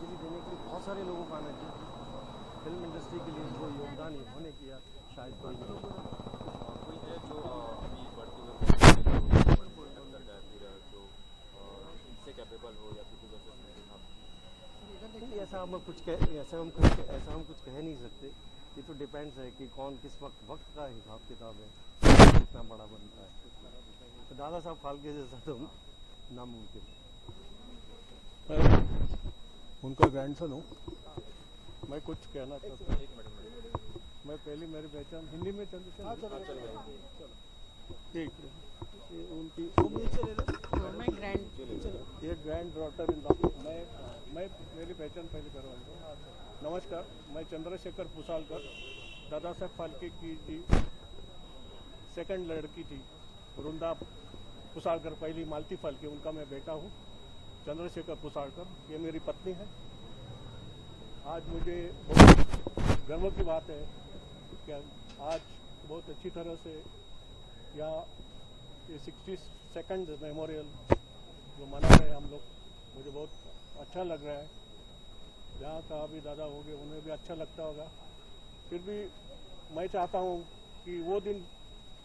श्रद्धांजलि देने के लिए बहुत सारे लोगों को आना चाहिए। फिल्म इंडस्ट्री के लिए जो योगदान इन्होंने किया, शायद कोई है जो अभी बढ़ते हुए जो इनसे कैपेबल हो या फिर ऐसा हम कुछ कह नहीं सकते। ये तो डिपेंड्स है कि कौन किस वक्त का हिसाब किताब है, कितना बड़ा बनता है। तो दादा साहब फाल्के जैसा तो नामुमकिन है। उनका ग्रैंडसन हूँ। मैं कुछ कहना चाहता हूँ। मैं पहली मेरी पहचान हिंदी में ठीक है। उनकी ये ग्रैंड डॉटर इन मैं मेरी पहचान पहले करवाऊंगा। नमस्कार, मैं चंद्रशेखर पुसालकर, दादा साहब फाल्के की जी सेकंड लड़की थी वृंदा पुसालकर, पहली मालती फाल्के, उनका मैं बेटा हूँ चंद्रशेखर पुसालकर। ये मेरी पत्नी है। आज मुझे बहुत गर्व की बात है कि आज बहुत अच्छी तरह से यहाँ ये 62nd मेमोरियल जो मना रहे हैं हम लोग, मुझे बहुत अच्छा लग रहा है। जहाँ का भी दादा होंगे उन्हें भी अच्छा लगता होगा। फिर भी मैं चाहता हूँ कि वो दिन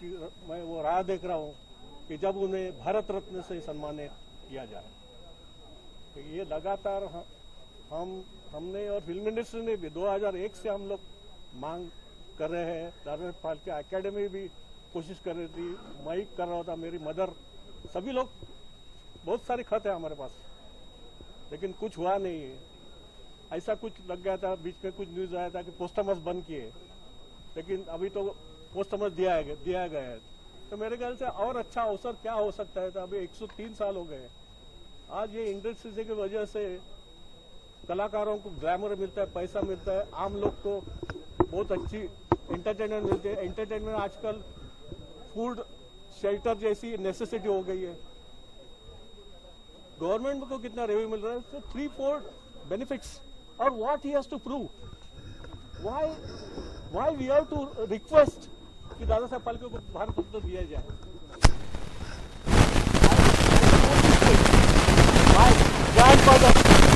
की मैं वो राह देख रहा हूँ कि जब उन्हें भारत रत्न से सम्मानित किया जाए। तो ये लगातार हमने और फिल्म इंडस्ट्री ने भी 2001 से हम लोग मांग कर रहे हैं। दादा फाल्के एकेडमी भी कोशिश कर रही थी, मैं कर रहा था, मेरी मदर, सभी लोग, बहुत सारे खत है हमारे पास, लेकिन कुछ हुआ नहीं है। ऐसा कुछ लग गया था, बीच में कुछ न्यूज आया था कि पोस्टमस बंद किए, लेकिन अभी तो पोस्टमस दिया गया है। तो मेरे ख्याल से और अच्छा अवसर क्या हो सकता है। तो अभी 103 साल हो गए। आज ये इंडस्ट्री की वजह से कलाकारों को ग्लैमर मिलता है, पैसा मिलता है, आम लोग को बहुत अच्छी एंटरटेनमेंट मिलती है। एंटरटेनमेंट आजकल फूड शेल्टर जैसी नेसेसिटी हो गई है। गवर्नमेंट को कितना रेवेन्यू मिल रहा है, तो 3/4 बेनिफिट्स। और what he has to prove, why we have to request कि दादा साहब फाल्के को भारत रत्न दिया जाए। My grandfather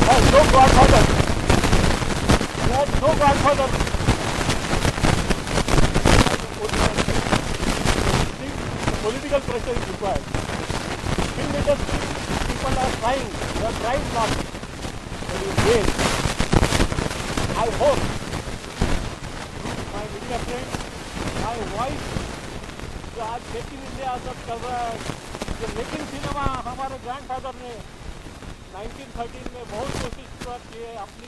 has no godfather. He had no godfather. Political pressure is required. Film industry people are trying. They are trying not. But in vain. I hope my media friends, my voice, जो आज make in India सब चल रहा है, जो making cinema हमारे grandfather ने 1913 में बहुत कोशिश की है अपनी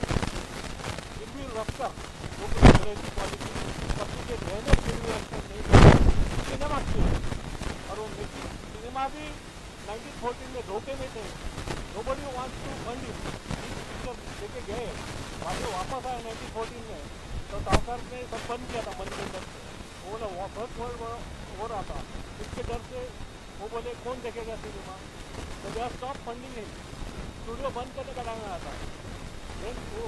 फिल्मी रफ्तार वो अंग्रेजी क्वालिटी सबसे के रहने फिल्मी रफ्तार नहीं सिनेमा की है। और वो मेकिंग सिनेमा भी 1914 में धोखे में थे। Nobody wants to fund it. Picture लेके गए, बाद में वापस आए 1914 में, तो सावकार ने सब बंद किया था मंदिर से। वो ना फर्स्ट वर्ल्ड वॉर हो रहा था, इसके डर से वो बोले कौन देखेगा सिनेमा, तो दे आर स्टॉप फंडिंग है। स्टूडियो बंद करने का टाइम आया था। देन वो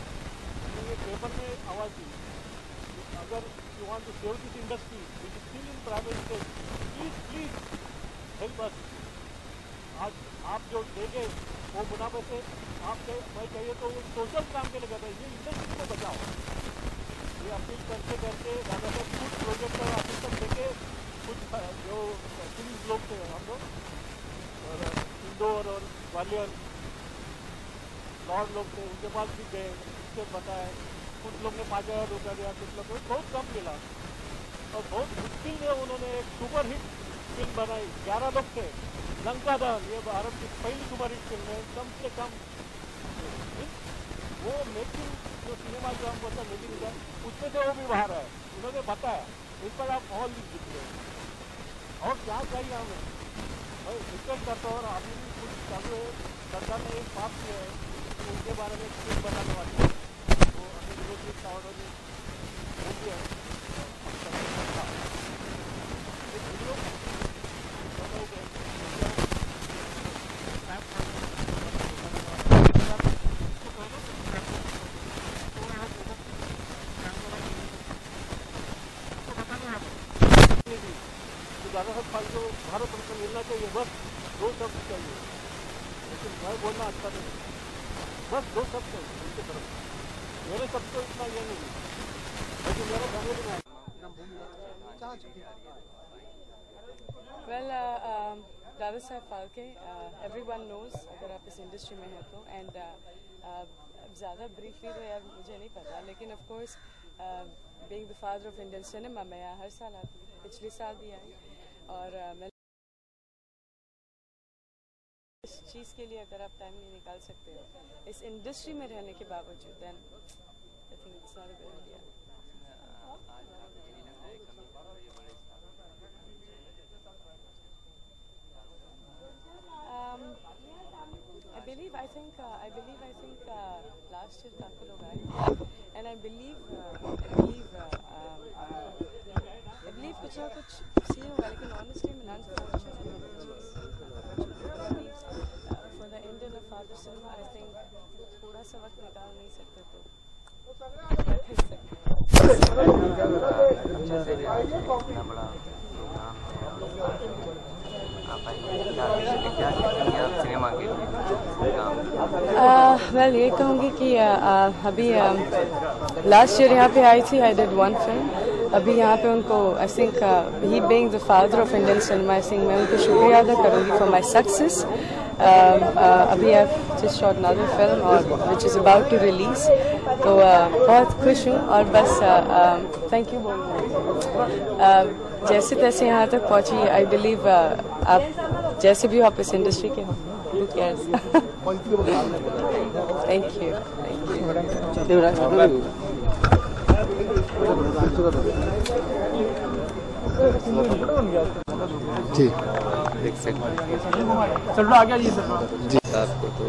ये पेपर में आवाज दी, अगर you want to save this industry which is still in private stage, please help us. आज आप जो देंगे वो मुनाफे से आप मैं चाहिए तो सोशल काम के लिए करते हैं, ये इंडस्ट्री को बचाओ। ये अपील करते करते दादा साहब कुछ प्रोजेक्ट और अपील तक देखे, कुछ जो फिल्म लोग थे हम लोग, और इंदौर और ग्वालियर लॉर्ड लोग थे, उनके पास भी गए, उससे बताया। कुछ लोग ने 5,000 रुपया दिया, कुछ लोग को बहुत कम मिला, और बहुत मुश्किल में उन्होंने एक सुपर हिट फिल्म बनाई। 11 लोग थे, लंका दहन, ये भारत की पहली सुपर हिट फिल्म है। कम से कम वो मेकिंग जो सिनेमा जो हम बोलते हैं मेकिंग, उसमें से वो भी बाहर है, उन्होंने बताया। इस पर आप और लिख दीजिए और क्या चाहिए हमें। मैं रिक्वेस्ट करता हूँ, और अभी भी कुछ चालू है, सरकार ने एक बात किया है उनके बारे में कुछ बताने वाली है, तो अभी विरोधी ऑर्डर में हो गया है। दादा साहब फाल्के को भारत रत्न मिलना चाहिए, बस 2 शब्द चाहिए, लेकिन मैं बोलना अच्छा नहीं। बस 2 शब्द उनकी तरफ। मेरे शब्द तो इतना ये नहीं, लेकिन मेरे फैमिली में Well, Dada Saheb Phalke, everyone knows अगर आप इस इंडस्ट्री में हैं तो, and ज़्यादा ब्रीफली तो यार मुझे नहीं पता, लेकिन of course being the father of Indian cinema मैं यहाँ हर साल आती हूँ, पिछले साल भी आई, और मैं इस चीज़ के लिए अगर आप टाइम नहीं निकाल सकते हो इस इंडस्ट्री में रहने के बावजूद, then I think it's not a good idea. I believe last year काफी लोग आए, and I believe कुछ ना कुछ सीन होगा, लेकिन honestly मैं unfortunately for the Indian or father cinema I think थोड़ा सा वक्त निकाल नहीं सकते तो वेल ये कहूँगी कि अभी लास्ट ईयर यहाँ पे आई थी, आई डिड 1 फिल्म, अभी यहाँ पे उनको I think he being the father of Indian cinema, I think मैं उनको शुक्रिया अदा करूँगी फॉर माई सक्सेस। अभी I just shot another film और which is about to release, तो बहुत खुश हूँ और बस थैंक यू बोलूँगी। जैसे तैसे यहाँ तक पहुँची, आई बिलीव आप जैसे भी हो आप इस इंडस्ट्री के हो, who cares? Thank you. जी चलो आ गया जी सर जी आपको, तो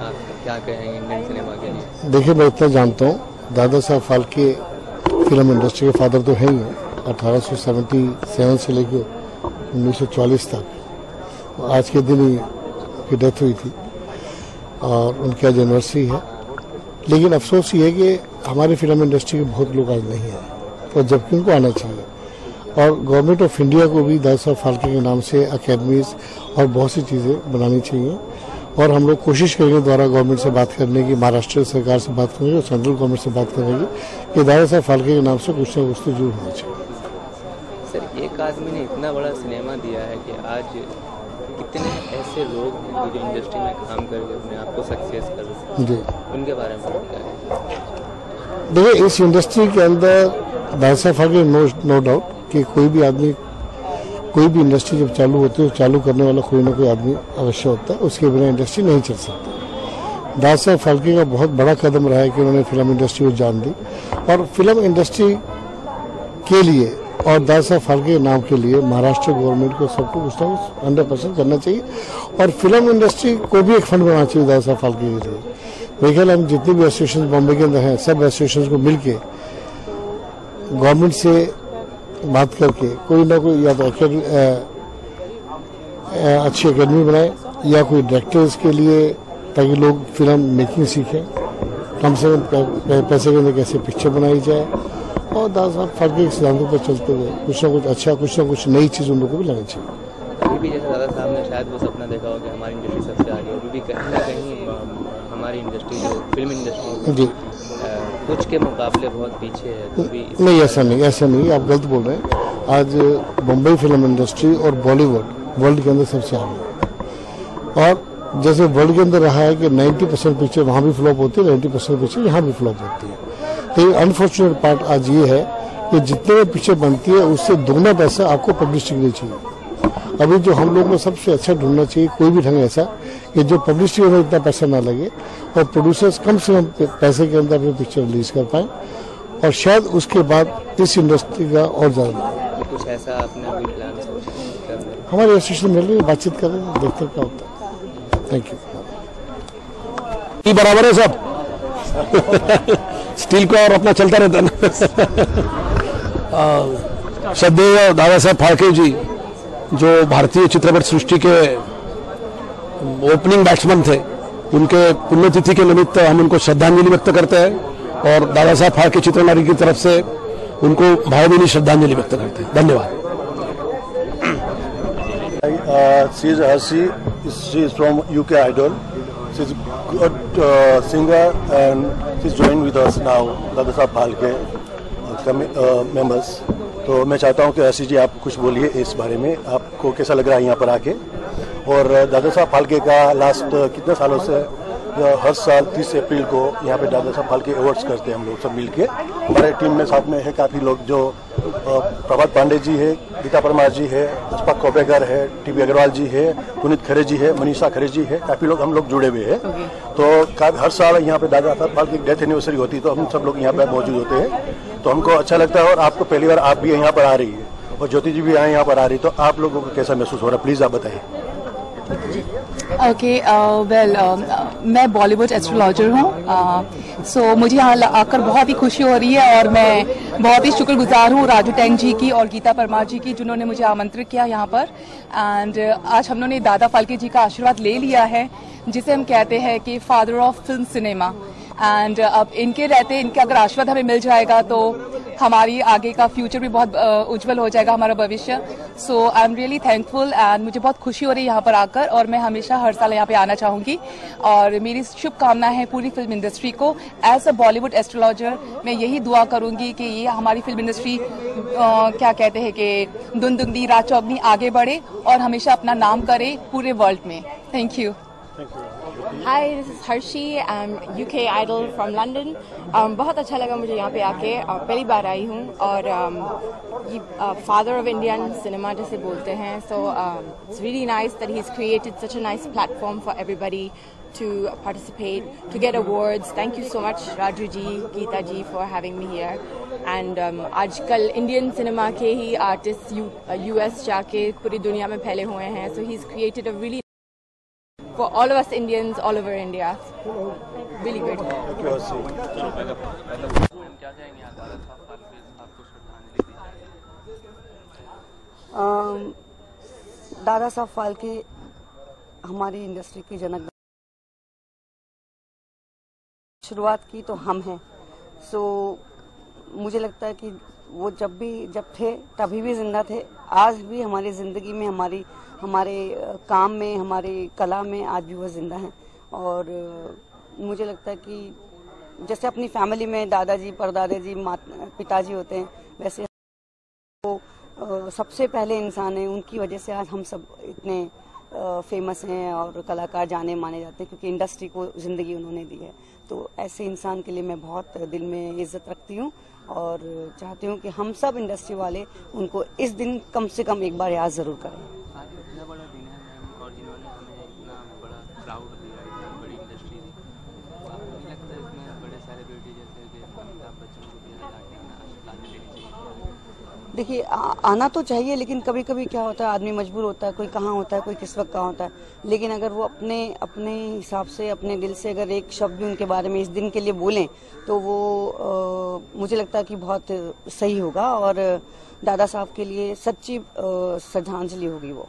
आप क्या कहेंगे इंडियन सिनेमा के लिए? देखिए, मैं इतना जानता हूँ, दादा साहब फाल्के फिल्म इंडस्ट्री के फादर तो हैं ही हैं। 1877 से लेकर 1940 तक, आज के दिन ही की डेथ हुई थी और उनकी आज एनिवर्सरी है। लेकिन अफसोस ये है कि हमारी फिल्म इंडस्ट्री के बहुत लोग आज नहीं आए, और जबकि उनको आना चाहिए। और गवर्नमेंट ऑफ इंडिया को भी दादा साहब फाल्के के नाम से अकेडमीज और बहुत सी चीज़ें बनानी चाहिए, और हम लोग कोशिश करेंगे द्वारा गवर्नमेंट से बात करने की, महाराष्ट्र सरकार से बात करेंगे और सेंट्रल गवर्नमेंट से बात करेंगे कि दादा साहब फाल्के के नाम से कुछ न कुछ तो जरूर होना चाहिए। सर, एक आदमी ने इतना बड़ा सिनेमा दिया है कि आज कितने ऐसे लोग हैं जो इंडस्ट्री में काम करके अपने आप को सक्सेस कर रहे हैं, जी उनके बारे में क्या है? देखिए, इस इंडस्ट्री के अंदर दादा साहब फाल्के नो डाउट कि कोई भी आदमी, कोई भी इंडस्ट्री जब चालू होती है तो चालू करने वाला कोई ना कोई आदमी अवश्य होता है, उसके बिना इंडस्ट्री नहीं चल सकती। दादा साहब फाल्के का बहुत बड़ा कदम रहा है कि उन्होंने फिल्म इंडस्ट्री को जान दी, और फिल्म इंडस्ट्री के लिए और दादा साहब फाल्के के नाम के लिए महाराष्ट्र गवर्नमेंट को सबको कुछ ना कुछ 100% करना चाहिए, और फिल्म इंडस्ट्री को भी एक फंड बनाना चाहिए दादा साहब फाल्के के लिए। मेरे ख्याल हम जितने भी एसोसिएशन बॉम्बे के अंदर हैं, सब एसोसिएशन को मिलके गवर्नमेंट से बात करके कोई ना कोई, या तो अच्छी एकेडमी बनाए या कोई डायरेक्टर्स के लिए, ताकि लोग फिल्म मेकिंग सीखें, कम से कम पैसे के अंदर कैसे पिक्चर बनाई जाए, और दादा साहब फाल्के के सिद्धांतों पर चलते हुए कुछ ना कुछ अच्छा, कुछ ना कुछ नई चीज़ उन लोगों को भी लानी चाहिए। अभी भी जैसे दादा साहब ने शायद वो सपना देखा होगा हमारी इंडस्ट्री सबसे आगे, अभी भी कहीं ना कहीं हमारी इंडस्ट्री जो फिल्म इंडस्ट्री जी कुछ के मुकाबले बहुत पीछे है, तो भी नहीं, ऐसा नहीं, आप गलत बोल रहे हैं। आज बम्बई फिल्म इंडस्ट्री और बॉलीवुड वर्ल्ड के अंदर सबसे आगे है, और जैसे वर्ल्ड के अंदर रहा है कि 90% पिक्चर वहाँ भी फ्लॉप होती है, 90% पिक्चर यहाँ भी फ्लॉप होती है। तो अनफॉर्चुनेट पार्ट आज ये है कि जितने भी पिक्चर बनती है उससे दोगुना पैसा आपको पब्लिसिटी के लिए चाहिए। अभी जो हम लोग को सबसे अच्छा ढूंढना चाहिए कोई भी ढंग ऐसा कि जो पब्लिसिटी में इतना पैसा ना लगे, और प्रोड्यूसर्स कम से कम पैसे के अंदर अपनी पिक्चर रिलीज कर पाए, और शायद उसके बाद इस इंडस्ट्री का और ज्यादा कुछ ऐसा आपने अभी प्लान सोचा? हमारे एसोसिएशन मिल रही है, बातचीत कर रहे हैं, देखते हैं क्या होता है। Thank you. बराबर है सब स्टील का और अपना चलता रहता है ना। श्रद्धेय दादा साहब फाल्के जी, जो भारतीय चित्रपट सृष्टि के ओपनिंग बैट्समैन थे, उनके पुण्यतिथि के निमित्त हम उनको श्रद्धांजलि व्यक्त करते हैं, और दादा साहब फाल्के चित्रनारी की तरफ से उनको भावभीनी श्रद्धांजलि व्यक्त करते हैं। धन्यवाद। She is Harshi. She is from UK Idol. She's a good singer and she's joined with us now, Dada Saheb Phalke members. तो मैं चाहता हूँ कि आशीष जी आप कुछ बोलिए इस बारे में, आपको कैसा लग रहा है यहाँ पर आके। और दादा साहब फाल्के का लास्ट कितने सालों से हर साल 30 अप्रैल को यहाँ पे दादा साहब फाल्के अवार्ड्स करते हैं हम लोग सब मिलके। हमारे टीम में साथ में है काफ़ी लोग, जो प्रभात पांडे जी है, गीता परमार जी है, पुष्पा कोपेकर है, टीबी अग्रवाल जी है, पुनीत खरे जी है, मनीषा खरे जी है, काफ़ी लोग हम लोग जुड़े हुए हैं। तो हर साल यहाँ पे दादा साहब फाल्के की डेथ एनिवर्सरी होती है तो हम सब लोग यहाँ पे मौजूद होते हैं, तो हमको अच्छा लगता है। और आपको पहली बार आप भी यहाँ पर आ रही है और ज्योति जी भी यहाँ पर आ रही है, तो आप लोगों को कैसा महसूस हो रहा है, प्लीज़ आप बताइए। ओके वेल मैं बॉलीवुड एस्ट्रोलॉजर हूँ, सो मुझे यहाँ आकर बहुत ही खुशी हो रही है और मैं बहुत ही शुक्रगुजार हूँ राजू टैंग जी की और गीता परमार जी की, जिन्होंने मुझे आमंत्रित किया यहाँ पर। एंड आज हम लोगों ने दादा फाल्के जी का आशीर्वाद ले लिया है, जिसे हम कहते हैं कि father of film cinema. And अब इनके रहते, इनके अगर आशीर्वाद हमें मिल जाएगा तो हमारी आगे का फ्यूचर भी बहुत उज्जवल हो जाएगा, हमारा भविष्य। So I am really thankful and मुझे बहुत खुशी हो रही है यहाँ पर आकर, और मैं हमेशा हर साल यहाँ पे आना चाहूंगी। और मेरी शुभकामना है पूरी फिल्म इंडस्ट्री को। एज अ बॉलीवुड एस्ट्रोलॉजर मैं यही दुआ करूंगी कि ये हमारी फिल्म इंडस्ट्री क्या कहते हैं कि दिन दुगनी रात चौगनी आगे बढ़े और हमेशा अपना नाम करे पूरे वर्ल्ड में। Thank you. Hi, this is Harshi. I'm UK Idol from London. बहुत अच्छा लगा मुझे यहाँ पे आके, पहली बार आई हूँ। और ये father of Indian cinema जैसे बोलते हैं, so it's really nice that he's created such a nice platform for everybody to participate, to get awards. Thank you so much Raju ji, Geeta ji for having me here. And आजकल Indian cinema के ही artists US जाके पूरी दुनिया में फैले हुए हैं, so he's created a really for all of us Indians all over India. Really good. Dada Saheb Phalke हमारी इंडस्ट्री की जनक, शुरुआत की तो हम हैं। सो मुझे लगता है कि वो जब थे तभी भी जिंदा थे, आज भी हमारी जिंदगी में, हमारे काम में, हमारे कला में आज भी वो जिंदा हैं। और मुझे लगता है कि जैसे अपनी फैमिली में दादाजी, परदादा जी, पिताजी होते हैं, वैसे वो सबसे पहले इंसान है। उनकी वजह से आज हम सब इतने फेमस हैं और कलाकार जाने माने जाते हैं, क्योंकि इंडस्ट्री को जिंदगी उन्होंने दी है। तो ऐसे इंसान के लिए मैं बहुत दिल में इज्जत रखती हूँ और चाहती हूँ कि हम सब इंडस्ट्री वाले उनको इस दिन कम से कम एक बार याद जरूर करें। आज इतना बड़ा दिन है मैम, और जिन्होंने हमें इतना बड़ा क्राउड दिया, इतना बड़ी इंडस्ट्री दी, आपको नहीं लगता इसमें बड़े सेलिब्रिटी जैसे कि अमिताभ बच्चन को भी लाने देनी चाहिए? देखिए आना तो चाहिए, लेकिन कभी कभी क्या होता है, आदमी मजबूर होता है, कोई कहाँ होता है, कोई किस वक्त कहाँ होता है। लेकिन अगर वो अपने हिसाब से, अपने दिल से अगर एक शब्द भी उनके बारे में इस दिन के लिए बोलें तो वो मुझे लगता है कि बहुत सही होगा और दादा साहब के लिए सच्ची श्रद्धांजलि होगी वो।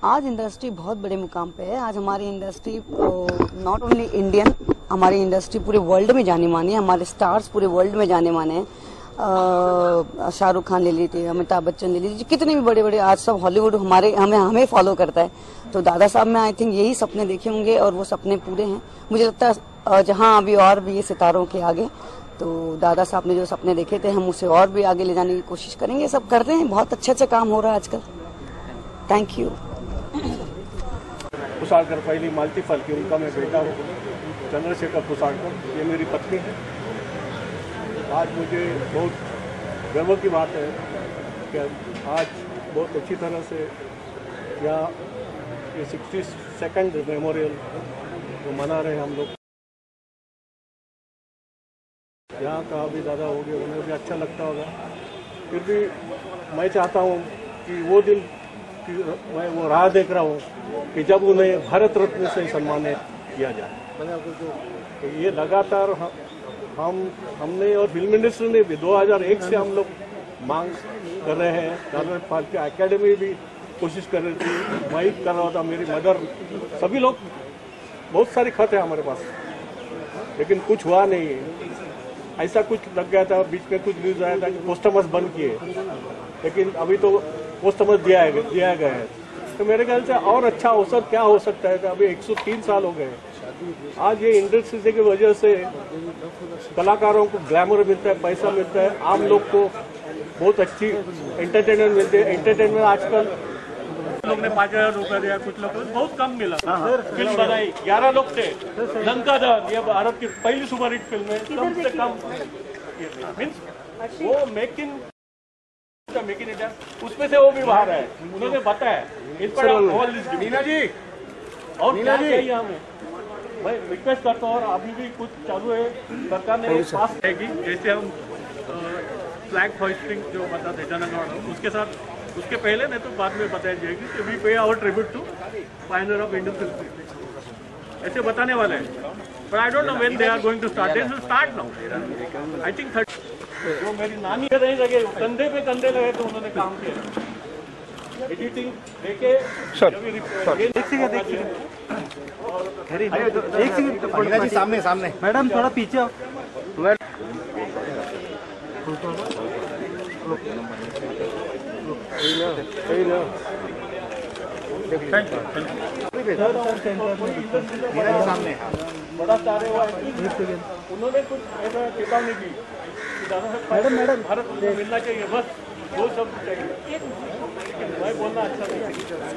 आज इंडस्ट्री बहुत बड़े मुकाम पे है। आज हमारी इंडस्ट्री नॉट ओनली इंडियन, हमारी इंडस्ट्री पूरे वर्ल्ड में जाने माने हैं, हमारे स्टार्स पूरे वर्ल्ड में जाने माने हैं। शाहरुख खान ले लीजिए, अमिताभ बच्चन ले लीजिए, कितने भी बड़े बड़े आज सब हॉलीवुड हमें फॉलो करता है। तो दादा साहब में आई थिंक यही सपने देखे होंगे और वो सपने पूरे हैं। मुझे लगता है जहाँ अभी और भी ये सितारों के आगे, तो दादा साहब ने जो सपने देखे थे हम उसे और भी आगे ले जाने की कोशिश करेंगे। सब कर रहे हैं, बहुत अच्छा काम हो रहा है आजकल। Thank you. पुसाड़कर पहली मालती फाल्के, उनका मैं बेटा हूँ चंद्रशेखर पुसाड़कर, ये मेरी पत्नी है। आज मुझे बहुत गर्व की बात है कि आज बहुत अच्छी तरह से यहाँ ये 62nd मेमोरियल वो मना रहे हैं हम लोग। यहाँ का भी दादा हो गए, उन्हें भी अच्छा लगता होगा। फिर भी मैं चाहता हूँ कि वो दिन कि मैं वो राह देख रहा हूँ कि जब उन्हें भारत रत्न से सम्मानित किया जाए। तो ये लगातार हमने और फिल्म इंडस्ट्री ने भी 2001 से हम लोग मांग कर रहे हैं। दादा फाल्के एकेडमी भी कोशिश कर रही थी, मैं कर रहा था, मेरी मदर, सभी लोग, बहुत सारे खत है हमारे पास, लेकिन कुछ हुआ नहीं। ऐसा कुछ लग गया था, बीच में कुछ न्यूज़ आया था कि पोस्टमस बंद किए, लेकिन अभी तो वो समझ दिया गया है। तो मेरे ख्याल से और अच्छा अवसर क्या हो सकता है कि अभी 103 साल हो गए, आज ये इंडस्ट्री की वजह से कलाकारों को ग्लैमर मिलता है, पैसा मिलता है, आम लोग को बहुत अच्छी एंटरटेनमेंट मिलती है। एंटरटेनमेंट आजकल लोग ने 5,000 रुपया दिया, कुछ लोग बहुत कम मिला। फिल्म बनाई 11 लोग थे, लंका दहन ये भारत की पहली सुपरहिट फिल्म है, कम से कम मीन्स वो मेक इन इंडिया उसमें से वो भी बाहर है, उन्होंने बताया इस पर नीना जी और क्या चाहिए हमें। मैं रिक्वेस्ट करता हूँ, और अभी भी कुछ चालू है, सरकार ने पास रहेगी, जैसे हम फ्लैग होइस्टिंग जो बताते जनगणना उसके साथ उसके पहले नहीं तो बाद में बताया जाएगी कि we pay our tribute to pioneer of Indian film, ऐसे बताने वाले हैं। But I don't know when they are going to start, they will start now I think 30। जो मेरी नानी नहीं लगे, कंधे पे कंधे लगे तो उन्होंने काम किया, एडिटिंग देखे एक सेकंड सामने सामने मैडम थोड़ा पीछे आओ। सामने बड़ा सारे उन्होंने कुछ ऐसा चेतावनी की मैडम भारत को मिलना चाहिए, बस 2 शब्द चाहिए, मैं बोलना अच्छा नहीं।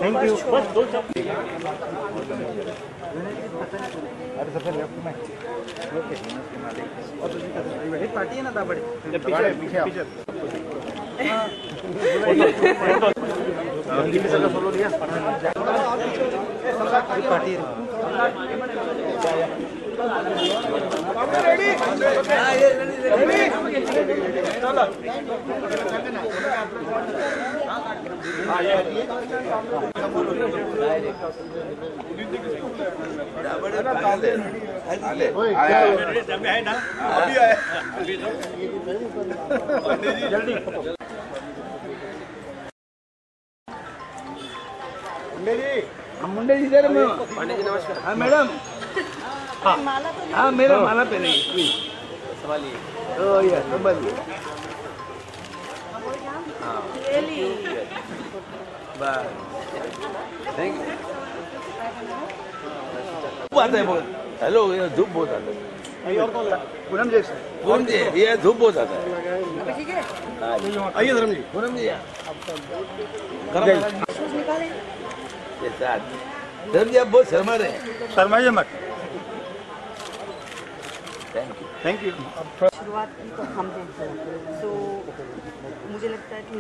Thank you. बस 2 शब्द। अरे सबसे लेफ्ट में ओके पार्टी है ना दाबड़ी पीछे हिंदी में सबका फॉलो लिया पार्टी मुंडे जी सर पंडित जी नमस्कार। हाँ मैडम, हाँ मेरा माला पहनेंगे संभालिए संभालिए। Thank you. आता है बहुत, हेलो ये धूप बहुत आता है। पूनम जी ये धूप बहुत आता है। आइए धर्म जी, पूनम जी धर्म जी आप बहुत शर्मा रहे हैं। शर्माइए मत। Thank you. शुरुआत की तो हम हैं, तो मुझे लगता है कि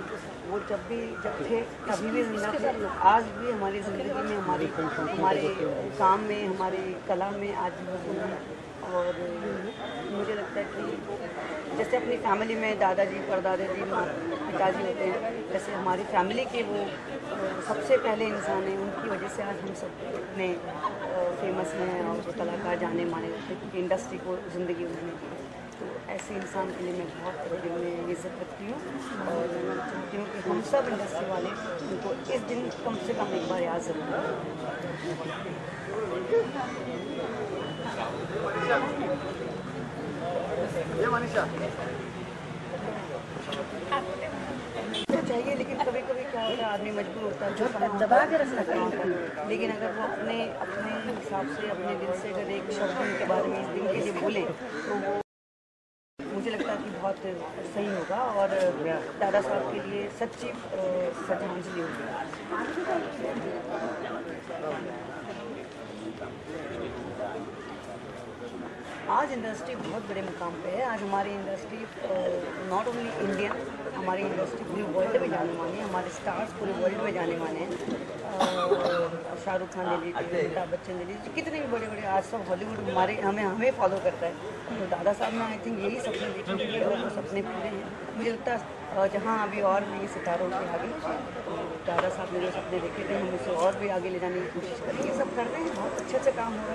वो जब थे तभी भी जिंदा थे, आज भी हमारी ज़िंदगी में हमारे काम में हमारे कला में आज भी वो हैं। और मुझे लगता है कि जैसे अपनी फैमिली में दादाजी परदादा जी पिताजी होते हैं, जैसे हमारी फैमिली के वो सबसे पहले इंसान हैं, उनकी वजह से आज हम सब इतने फेमस हैं और जो कलाकार जाने माने होते हैं, क्योंकि इंडस्ट्री को ज़िंदगी उन्होंने दी। तो ऐसे इंसान के लिए मैं बहुत दिल में इज्जत रखती हूँ और मैं चाहती हूँ कि हम सब इंडस्ट्री वाले उनको इस दिन कम से कम एक बार याद जरूर तो चाहिए, लेकिन कभी कभी क्या होता है आदमी मजबूर होता है जो दबा के रखना चाहिए। लेकिन अगर वो अपने हिसाब से अपने दिल से अगर एक शब्द उनके बारे में इस दिन के लिए बोले तो वो मुझे लगता है कि बहुत सही होगा और दादा साहब के लिए सच्ची श्रद्धांजलि होगी। आज इंडस्ट्री बहुत बड़े मुकाम पे है। आज हमारी इंडस्ट्री नॉट ओनली इंडियन, हमारी इंडस्ट्री पूरी वर्ल्ड में जाने माने हैं, हमारे स्टार्स पूरे वर्ल्ड में जाने माने हैं। शाहरुख खान ले लीजिए, अमिताभ बच्चन ले लीजिए, कितने भी बड़े बड़े आज सब हॉलीवुड हमें फॉलो करता है। तो दादा साहब ने आई थिंक यही सपने देखे हैं, वो सपने पूरे हैं। मुझे लगता है जहाँ अभी और भी सितारों के आगे तो दादा साहब ने जो सपने देखे थे हम उसे और भी आगे ले जाने की कोशिश करेंगे। सब कर रहे हैं, बहुत अच्छे काम हो रहा है।